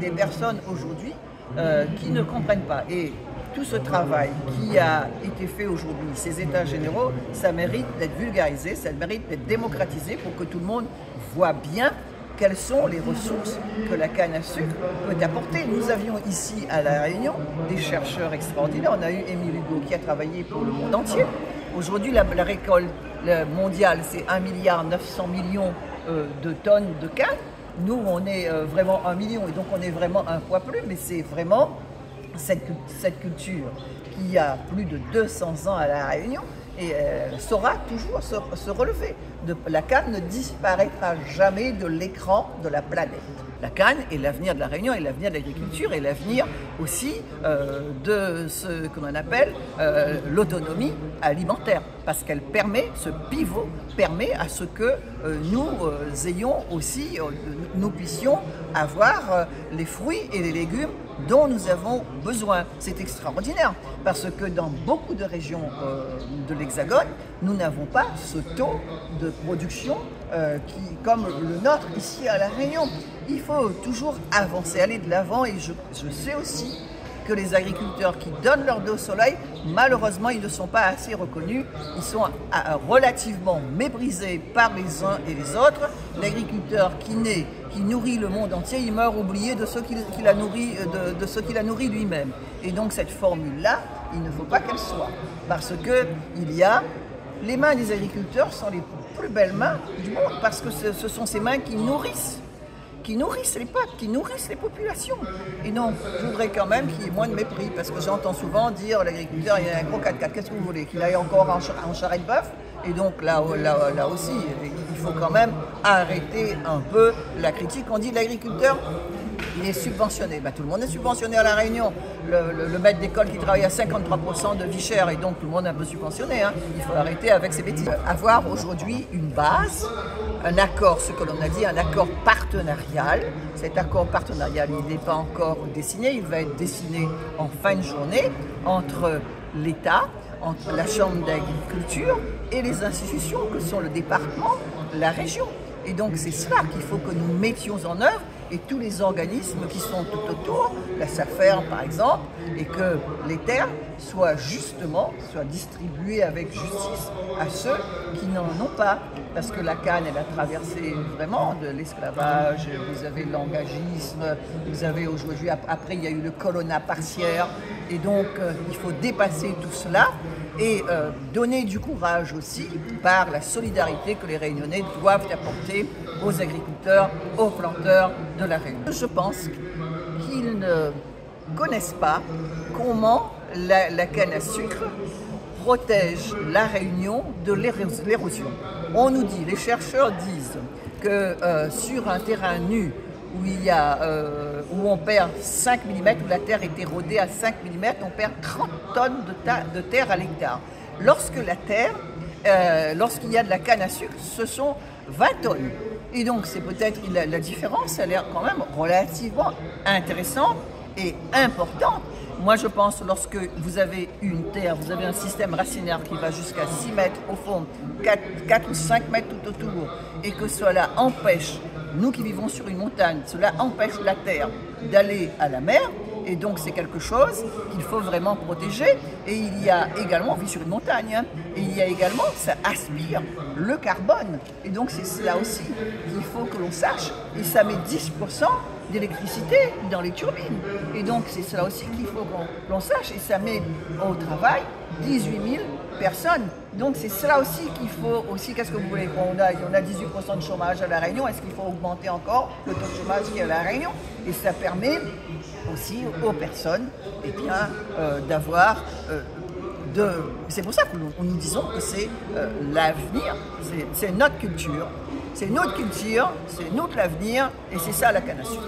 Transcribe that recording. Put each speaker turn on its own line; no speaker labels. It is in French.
des personnes aujourd'hui qui ne comprennent pas. Et tout ce travail qui a été fait aujourd'hui, ces états généraux, ça mérite d'être vulgarisé, ça mérite d'être démocratisé pour que tout le monde voit bien quelles sont les ressources que la canne à sucre peut apporter. Nous avions ici à La Réunion des chercheurs extraordinaires. On a eu Émile Hugo qui a travaillé pour le monde entier. Aujourd'hui, la récolte mondiale, c'est 1,9 milliard de tonnes de canne. Nous, on est vraiment 1 million et donc on est vraiment un poids plus, mais c'est vraiment cette culture qui a plus de 200 ans à La Réunion et saura toujours se relever. La canne ne disparaîtra jamais de l'écran de la planète. La canne est l'avenir de La Réunion, et l'avenir de l'agriculture, et l'avenir aussi de ce qu'on appelle l'autonomie alimentaire, parce qu'elle permet, ce pivot permet à ce que nous ayons aussi, nous puissions avoir les fruits et les légumes dont nous avons besoin. C'est extraordinaire, parce que dans beaucoup de régions de l'Hexagone, nous n'avons pas ce taux de production comme le nôtre ici à La Réunion. Il faut toujours avancer, aller de l'avant, et je sais aussi que les agriculteurs qui donnent leur dos au soleil, malheureusement, ils ne sont pas assez reconnus. Ils sont relativement méprisés par les uns et les autres. L'agriculteur qui nourrit le monde entier, il meurt oublié de ceux qu'il a nourri lui-même. Et donc cette formule-là, il ne faut pas qu'elle soit, parce que les mains des agriculteurs sont les plus belles mains du monde, parce que ce sont ces mains qui nourrissent les peuples, qui nourrissent les populations. Et donc, je voudrais quand même qu'il y ait moins de mépris, parce que j'entends souvent dire l'agriculteur, il y a un gros 4x4, qu'est-ce que vous voulez, qu'il aille encore en charrette-bœuf? Et donc là aussi, il faut quand même arrêter un peu la critique. On dit l'agriculteur, il est subventionné. Ben, tout le monde est subventionné à La Réunion. Le maître d'école qui travaille à 53% de vie chère, et donc tout le monde est un peu subventionné. Hein. Il faut arrêter avec ces bêtises. Avoir aujourd'hui une base, un accord, ce que l'on a dit, un accord partenarial. Cet accord partenarial, il n'est pas encore dessiné. Il va être dessiné en fin de journée entre l'État, entre la Chambre d'agriculture et les institutions que sont le département, la région. Et donc c'est cela qu'il faut que nous mettions en œuvre, et tous les organismes qui sont tout autour, la SAFER par exemple, et que les terres soient distribuées avec justice à ceux qui n'en ont pas. Parce que la canne, elle a traversé vraiment de l'esclavage, vous avez l'engagisme, vous avez aujourd'hui, après il y a eu le colonna partiaire, et donc il faut dépasser tout cela et donner du courage aussi par la solidarité que les Réunionnais doivent apporter aux agriculteurs, aux planteurs de La Réunion. Je pense qu'ils ne connaissent pas comment la canne à sucre protège La Réunion de l'érosion. On nous dit, les chercheurs disent que sur un terrain nu où on perd 5 mm, où la terre est érodée à 5 mm, on perd 30 tonnes de terre à l'hectare. Lorsqu'il y a de la canne à sucre, ce sont 20 tonnes. Et donc c'est peut-être la différence, elle est quand même relativement intéressante et importante. Moi je pense, lorsque vous avez une terre, vous avez un système racinaire qui va jusqu'à 6 mètres au fond, 4 ou 5 mètres tout autour, et que cela empêche, nous qui vivons sur une montagne, cela empêche la terre d'aller à la mer, et donc c'est quelque chose qu'il faut vraiment protéger. Et il y a également, on vit sur une montagne, hein, et il y a également, ça aspire le carbone, et donc c'est cela aussi qu'il faut que l'on sache, et ça met 10% d'électricité dans les turbines, et donc c'est cela aussi qu'il faut qu'on sache, et ça met au travail 18 000 personnes. Donc c'est cela aussi qu'il faut aussi. Qu'est-ce que vous voulez qu'on a? On a 18% de chômage à La Réunion. Est-ce qu'il faut augmenter encore le taux de chômage qui est à La Réunion? Et ça permet aussi aux personnes d'avoir c'est pour ça que nous disons que c'est l'avenir, c'est notre culture, c'est notre culture, c'est notre l'avenir, et c'est ça la canne à sucre.